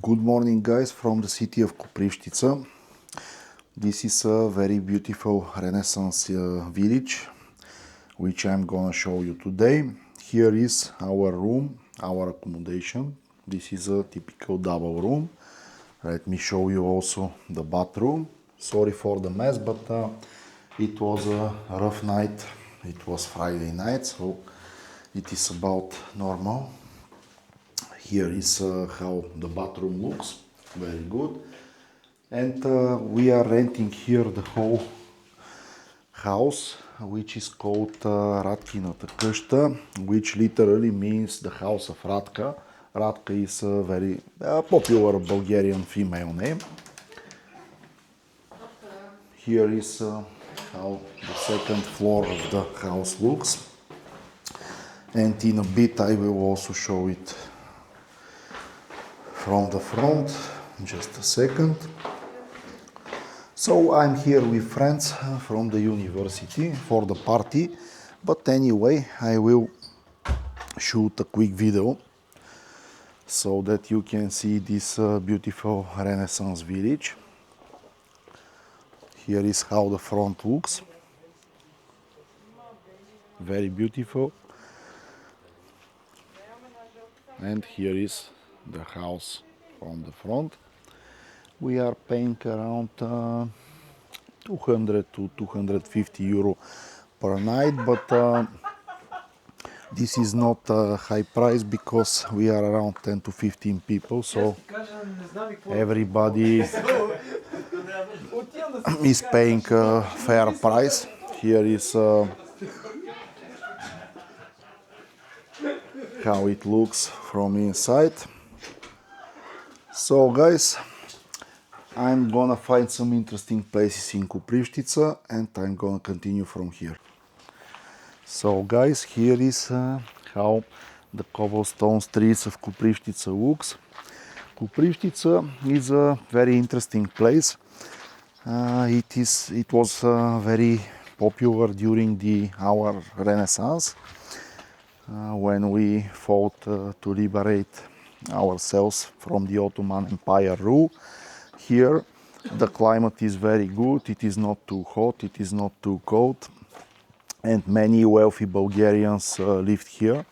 Good morning, guys, from the city of Koprivshtitsa. This is a very beautiful Renaissance village which I'm gonna show you today. Here is our room, our accommodation. This is a typical double room. Let me show you also the bathroom. Sorry for the mess, but it was a rough night. It was Friday night, so it is about normal. Here is how the bathroom looks, very good. And we are renting here the whole house, which is called Radkiната къща, which literally means the house of Radka. Radka is a very popular Bulgarian female name. Here is how the second floor of the house looks. And in a bit I will also show it from the front. Just a second. So I'm here with friends from the university for the party, but anyway I will shoot a quick video so that you can see this beautiful Renaissance village. Here is how the front looks, very beautiful. And here is the house from the front. We are paying around 200 to 250 euro per night, but this is not a high price because we are around 10 to 15 people, so everybody is paying a fair price. Here is how it looks from inside. So guys, I'm gonna find some interesting places in Koprivshtitsa and I'm gonna continue from here. So guys, here is how the cobblestone streets of Koprivshtitsa looks. Koprivshtitsa is a very interesting place. It was very popular during our Renaissance, when we fought to liberate ourselves from the Ottoman Empire rule. Here the climate is very good, it is not too hot, it is not too cold, and many wealthy Bulgarians lived here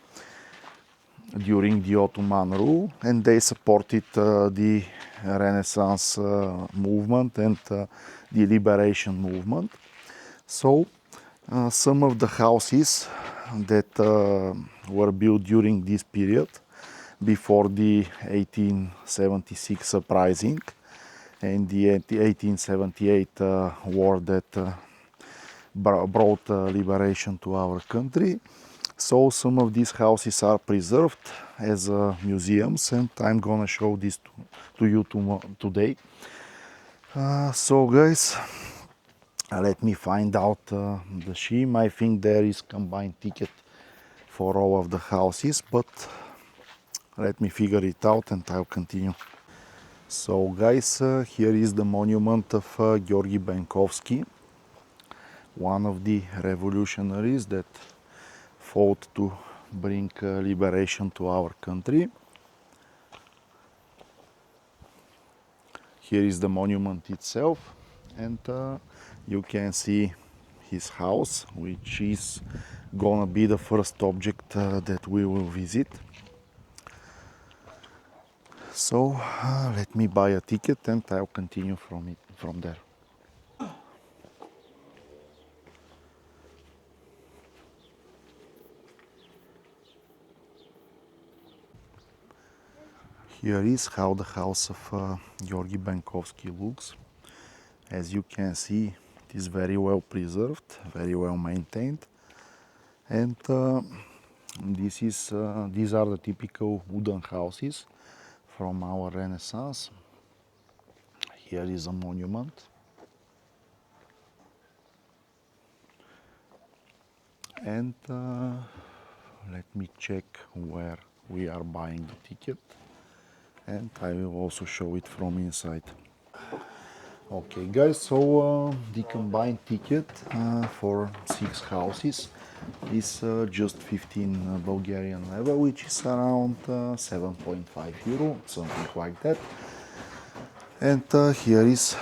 during the Ottoman rule, and they supported the Renaissance movement and the liberation movement. So some of the houses that were built during this period, before the 1876 uprising and the 1878 war that brought liberation to our country. So some of these houses are preserved as museums, and I'm gonna show this to you today. So guys, let me find out the scheme. I think there is combined ticket for all of the houses, but let me figure it out and I'll continue. So guys, here is the monument of Georgi Benkovsky, one of the revolutionaries that fought to bring liberation to our country. Here is the monument itself, and you can see his house, which is gonna be the first object that we will visit. So let me buy a ticket and I'll continue from there. Here is how the house of Georgi Benkovsky looks. As you can see, it is very well preserved, very well maintained, and these are the typical wooden houses from our Renaissance. Here is a monument. And let me check where we are buying the ticket, and I will also show it from inside. Okay guys, so the combined ticket for 6 houses is just 15 Bulgarian level, which is around 7.5 euro, something like that. And here is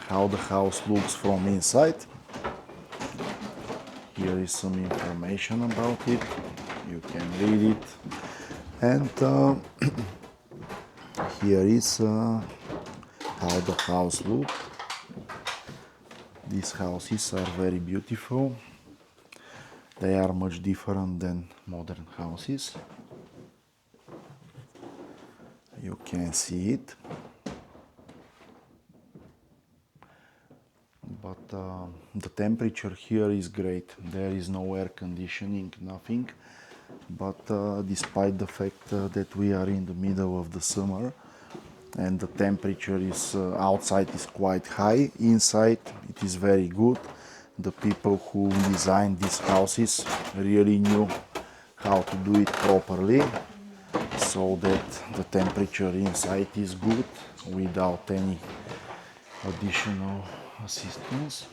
how the house looks from inside. Here is some information about it, you can read it. And here is how the house looks. These houses are very beautiful. They are much different than modern houses. You can see it. But the temperature here is great. There is no air conditioning, nothing. But despite the fact that we are in the middle of the summer and the temperature is outside is quite high, inside it is very good. The people who designed these houses really knew how to do it properly, so that the temperature inside is good without any additional assistance.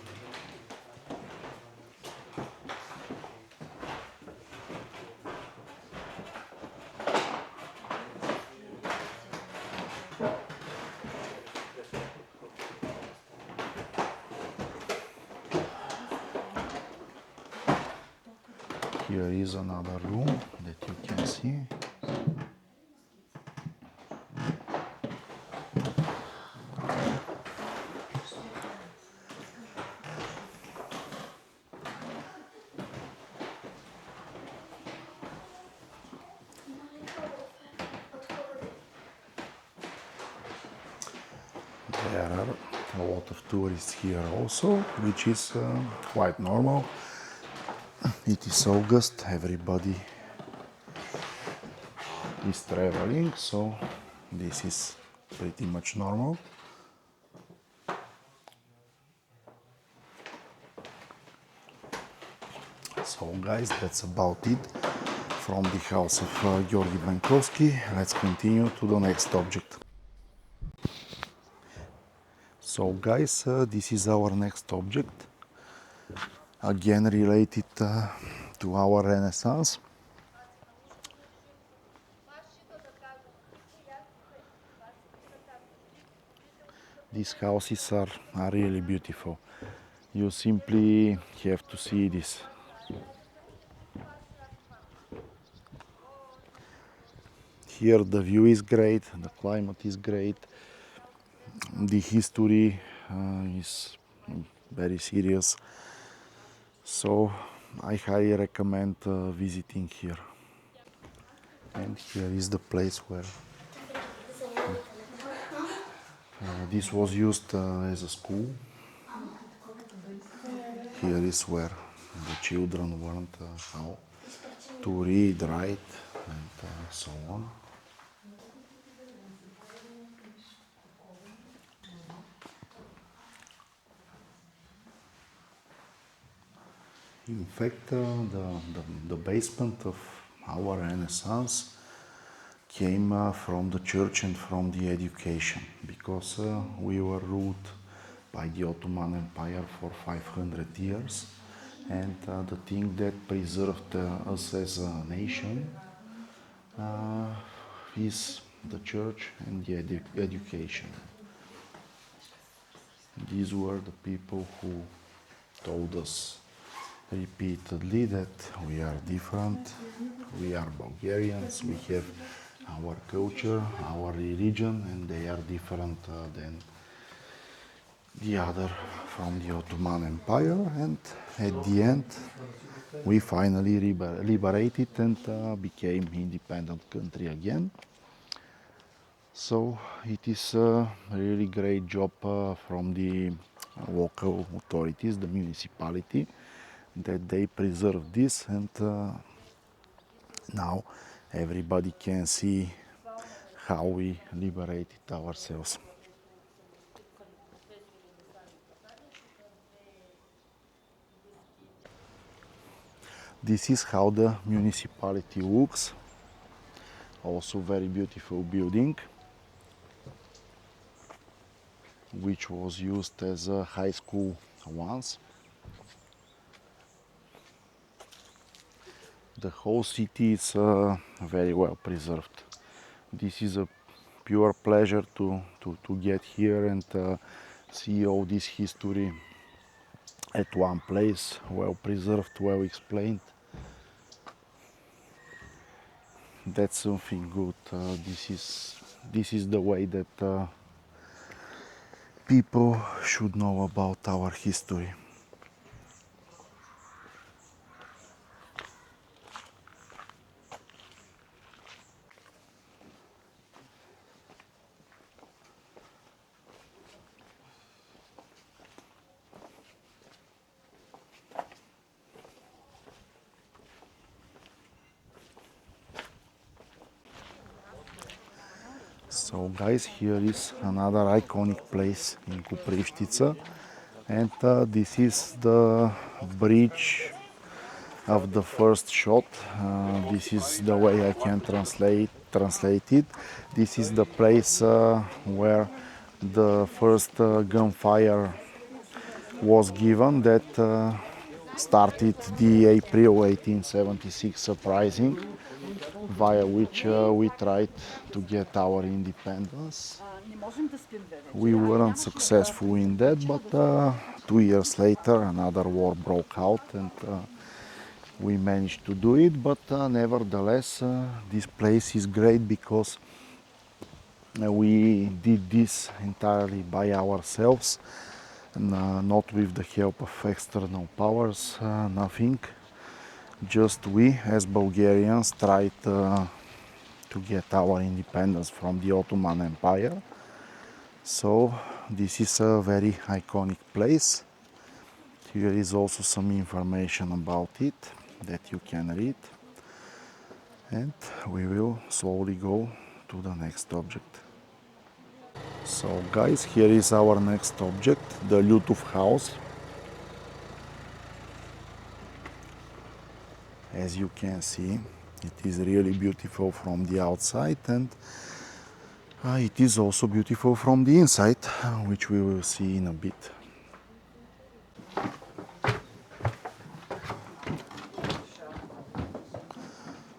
Here is another room that you can see. There are a lot of tourists here also, which is quite normal. It is August, everybody is traveling, so this is pretty much normal. So guys, that's about it from the house of Georgi Bankovsky. Let's continue to the next object. So guys, this is our next object, again related to our Renaissance. These houses are really beautiful. You simply have to see this. Here the view is great, the climate is great, the history is very serious. So I highly recommend visiting here. And here is the place where this was used as a school. Here is where the children learned how to read, write, and so on. In fact, the basement of our Renaissance came from the church and from the education, because we were ruled by the Ottoman Empire for 500 years, and the thing that preserved us as a nation is the church and the education. These were the people who told us repeatedly that we are different, we are Bulgarians, we have our culture, our religion, and they are different than the other from the Ottoman Empire. And at the end, we finally liberated and became independent country again. So it is a really great job from the local authorities, the municipality, that they preserve this, and now everybody can see how we liberated ourselves. This is how the municipality looks. Also very beautiful building. which was used as a high school once. The whole city is very well preserved. This is a pure pleasure to get here and see all this history at one place, well preserved, well explained. That's something good. This is the way that people should know about our history. So guys, here is another iconic place in Koprivshtitsa, and this is the bridge of the first shot. This is the way I can translate it. This is the place where the first gunfire was given that started the April 1876 uprising, via which we tried to get our independence. We weren't successful in that, but 2 years later another war broke out and we managed to do it. But nevertheless, this place is great because we did this entirely by ourselves, and, not with the help of external powers, nothing. Just we, as Bulgarians, tried to get our independence from the Ottoman Empire. So this is a very iconic place. Here is also some information about it that you can read. And we will slowly go to the next object. So guys, here is our next object, the Lutov house. As you can see, it is really beautiful from the outside, and it is also beautiful from the inside, which we will see in a bit.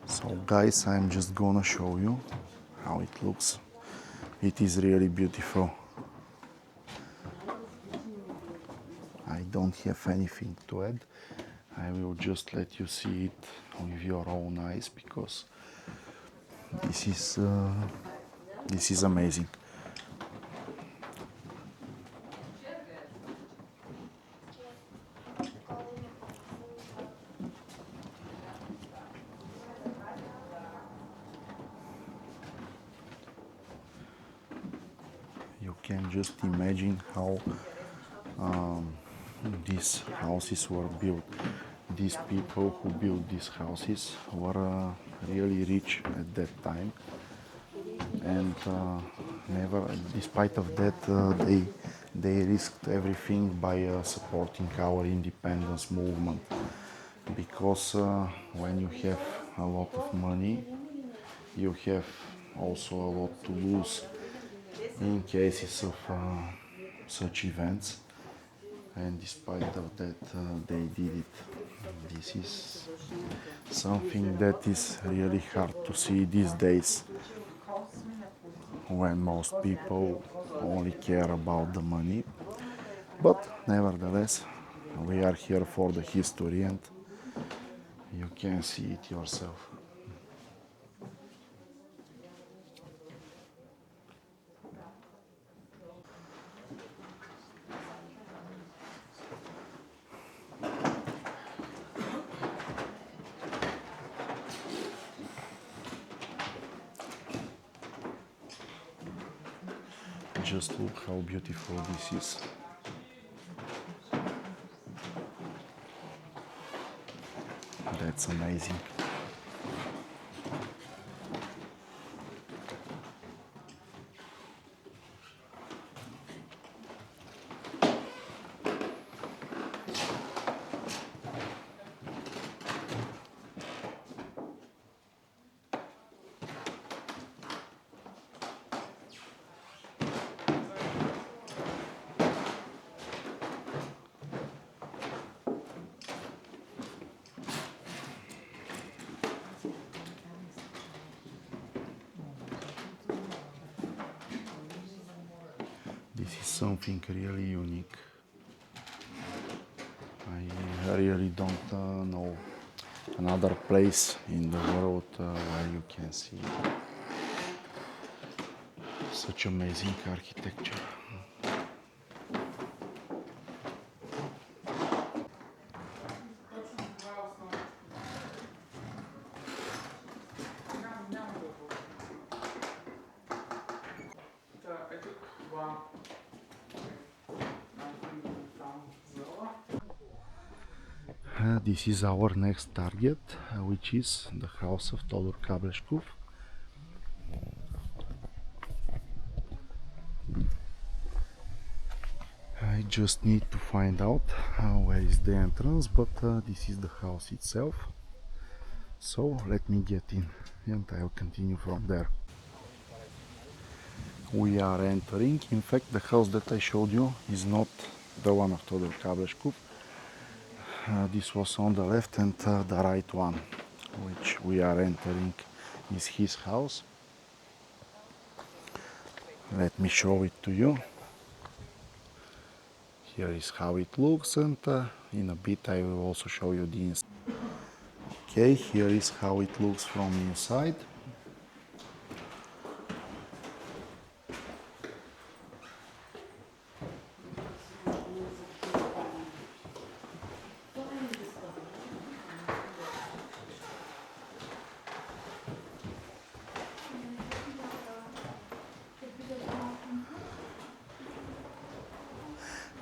So guys, I'm just gonna show you how it looks. It is really beautiful. I don't have anything to add. I will just let you see it with your own eyes, because this is amazing. You can just imagine how these houses were built. These people who built these houses were really rich at that time, and never, despite of that, they risked everything by supporting our independence movement. Because when you have a lot of money, you have also a lot to lose in cases of such events, and despite of that, they did it. This is something that is really hard to see these days, when most people only care about the money. But nevertheless, we are here for the history, and you can see it yourself. Just look how beautiful this is. That's amazing. This is something really unique. I really don't know another place in the world where you can see such amazing architecture. This is our next target, which is the house of Todor Kableshkov. I just need to find out where is the entrance, but this is the house itself. So let me get in and I'll continue from there. We are entering. In fact, the house that I showed you is not the one of Todor Kableshkov. This was on the left, and the right one, which we are entering, is his house. Let me show it to you. Here is how it looks, and in a bit I will also show you the inside. Okay, here is how it looks from inside.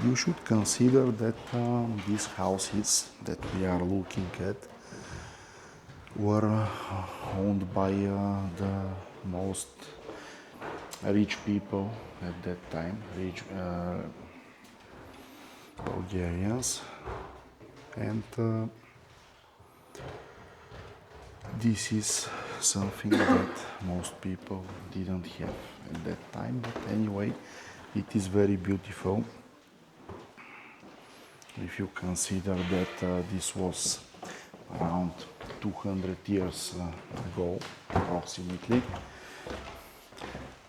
You should consider that these houses that we are looking at were owned by the most rich people at that time, rich Bulgarians, and this is something that most people didn't have at that time, but anyway, it is very beautiful. If you consider that this was around 200 years ago, approximately,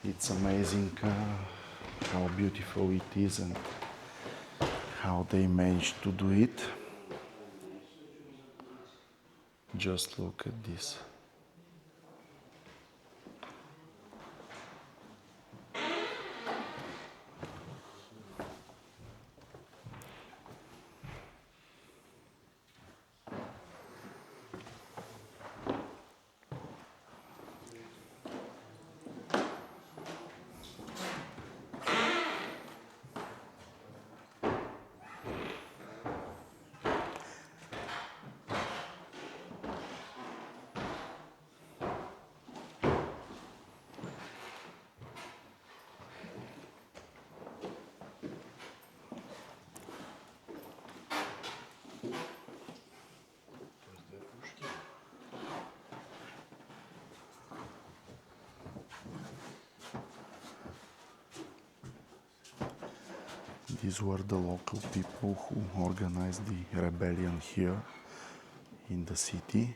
it's amazing how beautiful it is and how they managed to do it. Just look at this. These were the local people who organized the rebellion here in the city.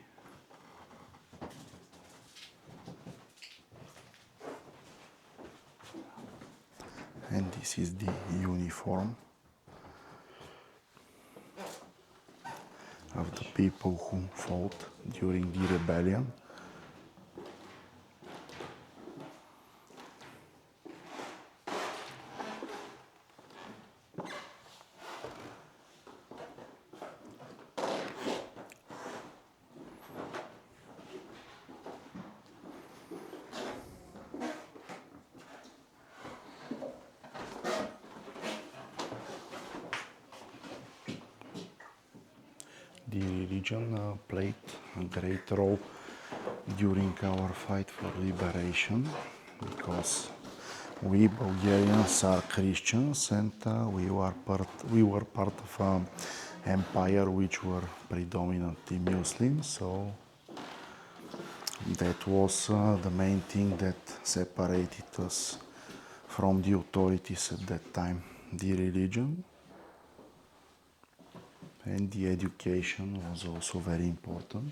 And this is the uniform of the people who fought during the rebellion. The religion played a great role during our fight for liberation, because we Bulgarians are Christians, and we were part of an empire which were predominantly Muslim. So that was the main thing that separated us from the authorities at that time: the religion. And the education was also very important.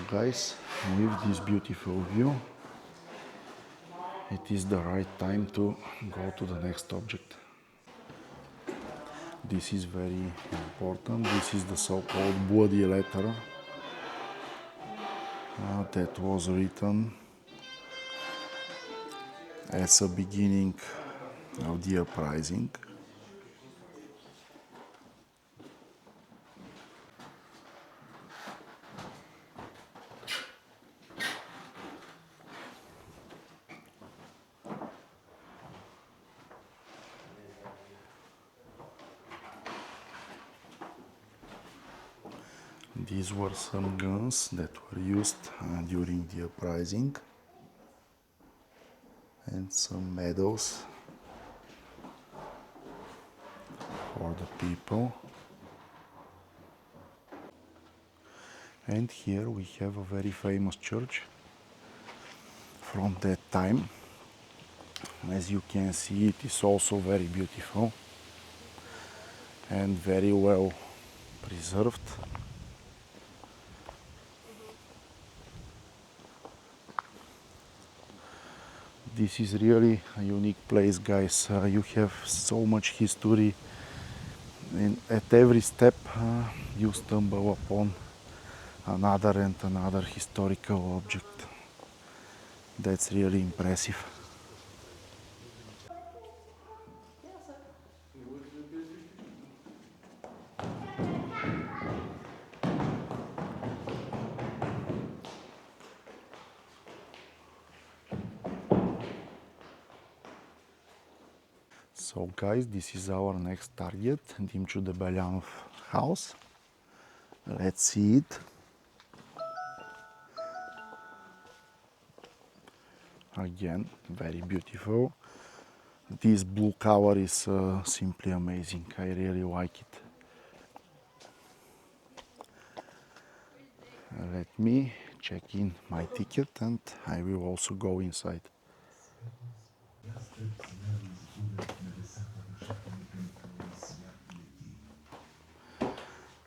guys, with this beautiful view, it is the right time to go to the next object. This is very important. This is the so-called bloody letter that was written as a beginning of the uprising. These were some guns that were used during the uprising, and some medals for the people. And here we have a very famous church from that time. As you can see, it is also very beautiful and very well preserved. This is really a unique place, guys. You have so much history, and at every step you stumble upon another and another historical object. That's really impressive. So guys, this is our next target, Dimchu Debelyanov house. Let's see it. Again, very beautiful. This blue color is simply amazing. I really like it. Let me check in my ticket and I will also go inside.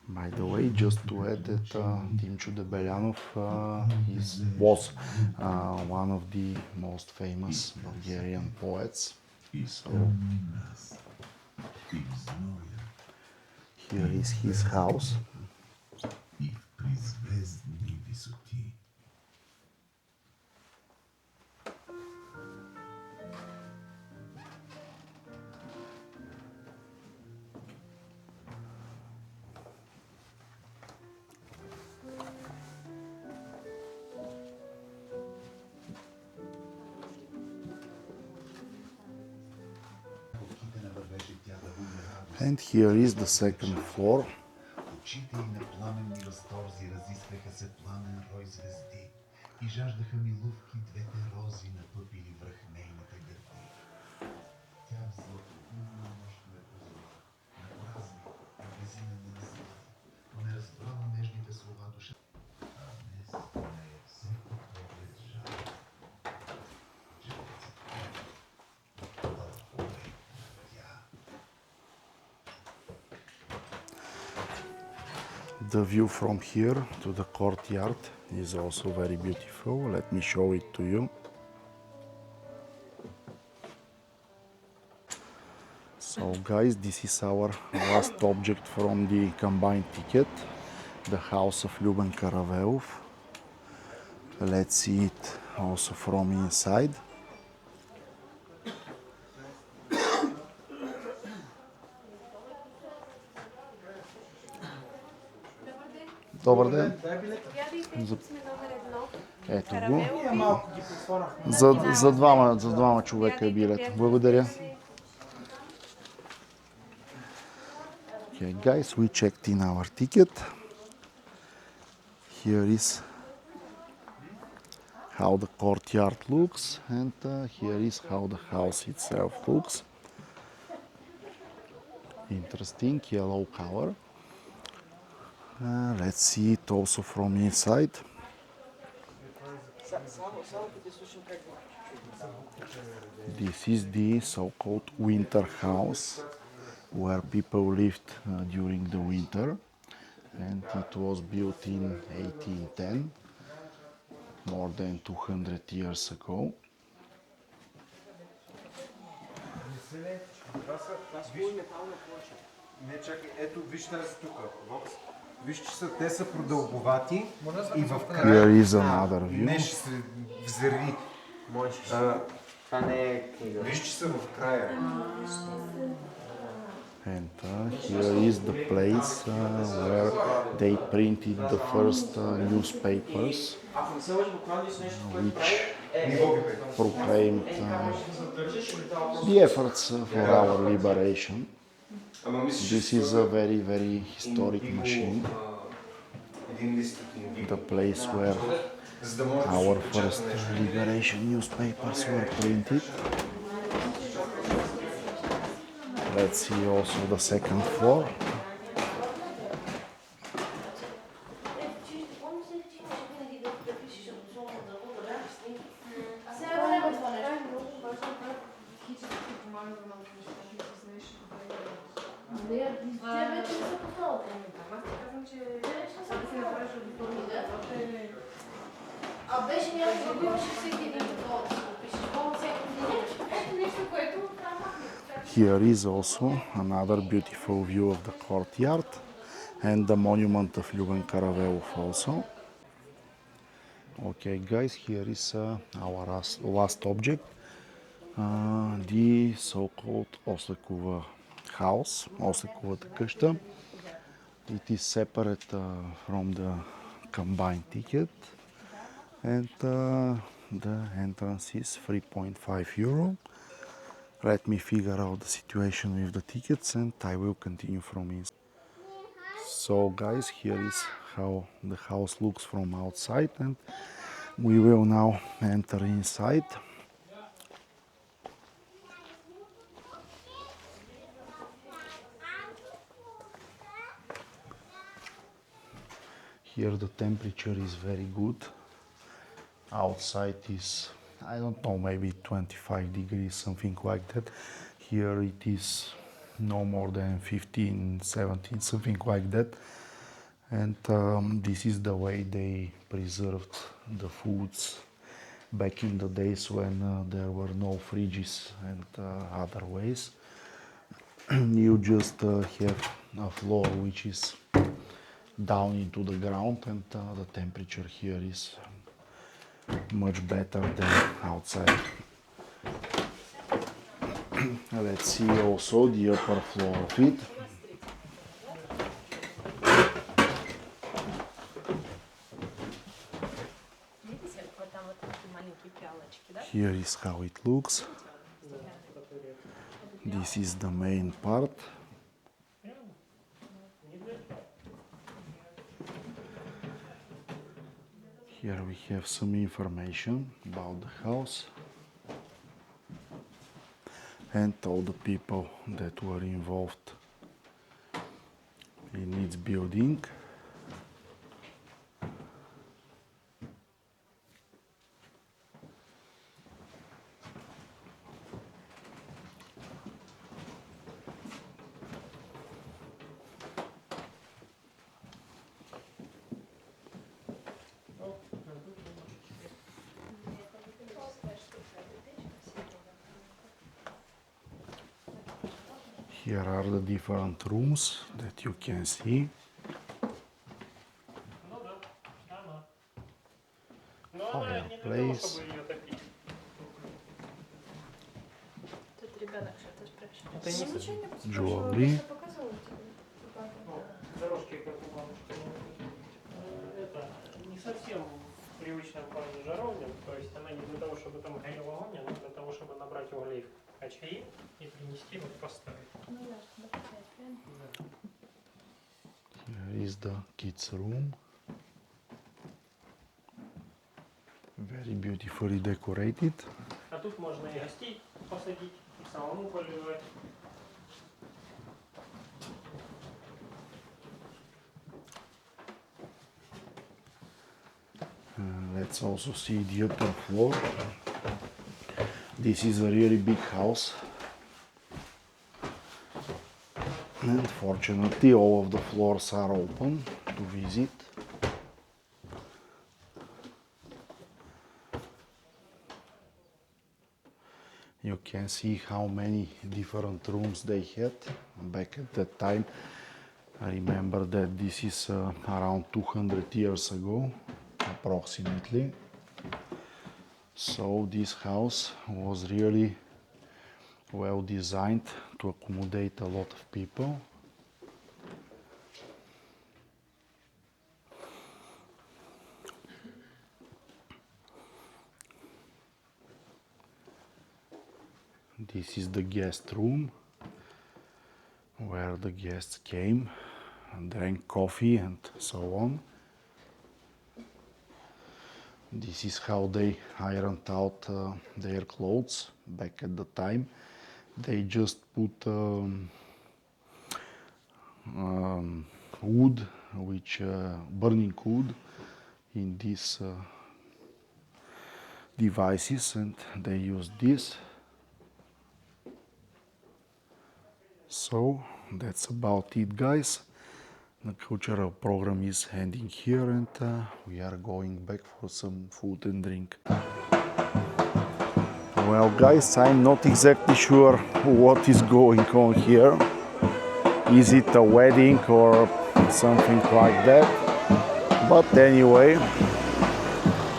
By the way, just to add that Dimchu Debelyanov was one of the most famous Bulgarian poets. So here is his house. And here is the second floor. Очите й на пламенни възторзи разискаха се пламен рой звезди и жаждаха милувки двете рози напъпили връх нейните гърди. Тя в златоумна нощ ме позова, на празни, на безименни наслади, но не разбрала нежните слова душа. А днес не е всеки поглед жал. The view from here to the courtyard is also very beautiful. Let me show it to you. So guys, this is our last object from the combined ticket, the house of Lyuben Karavelov. Let's see it also from inside. Добър ден. Ето го. За двама човека е билет. Благодаря. Okay, guys, we checked in our ticket. Here is how the courtyard looks, and here is how the house itself looks. Interesting yellow color. Let's see it also from inside. This is the so-called winter house where people lived during the winter, and it was built in 1810. more than 200 years ago. Не, чакай, ето виж тази тук, Вокс. Виж, че те са продълговати и в края... Here is another view. Не, ще се взриви. Това не е книга. Виж, че са в края. And here is the place where they printed the first newspapers, which proclaimed the efforts for our liberation. This is a very, very historic machine, the place where our first liberation newspapers were printed. Let's see also the second floor. Here is also another beautiful view of the courtyard and the monument of Ljuban Karavelov also. Okay guys, here is our last object, the so-called Oslikova house, Oslikovата къща. It is separate from the combined ticket, and the entrance is 3.5 euro. Let me figure out the situation with the tickets and I will continue from inside. So guys, here is how the house looks from outside, and we will now enter inside. Here the temperature is very good. Outside is, I don't know, maybe 25 degrees, something like that. Here it is no more than 15, 17, something like that. And this is the way they preserved the foods back in the days when there were no fridges and other ways. You just have a floor which is down into the ground, and the temperature here is much better than outside. Let's see also the upper floor of it. Here is how it looks. This is the main part. Here we have some information about the house and all the people that were involved in its building. Here are the different rooms that you can see. Fireplace. Jewelry. Не совсем привычная в плане жаровня, то есть она не для того, чтобы там горел огонь, она для того, чтобы набрать углей в очаги и принести, вот поставить. Here is the kids' room. Very beautifully decorated. А тут можно и гостей посадить, и самому полежать. Let's also see the upper floor. This is a really big house. And fortunately all of the floors are open to visit. You can see how many different rooms they had back at that time. I remember that this is around 200 years ago, approximately. So this house was really well designed to accommodate a lot of people. This is the guest room where the guests came and drank coffee and so on. This is how they ironed out their clothes back at the time. They just put wood, burning wood in these devices, and they used this. So that's about it, guys. The cultural program is ending here, and we are going back for some food and drink. Well, guys, I'm not exactly sure what is going on here. Is it a wedding or something like that? But anyway,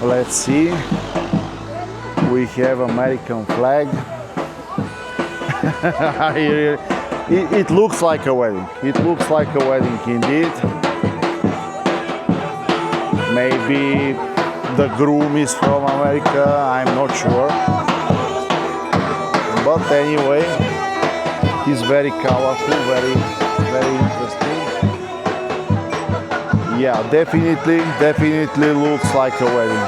let's see. We have American flag. It looks like a wedding. It looks like a wedding indeed. Maybe the groom is from America, I'm not sure. But anyway, it's very colorful, very interesting. Yeah, definitely looks like a wedding.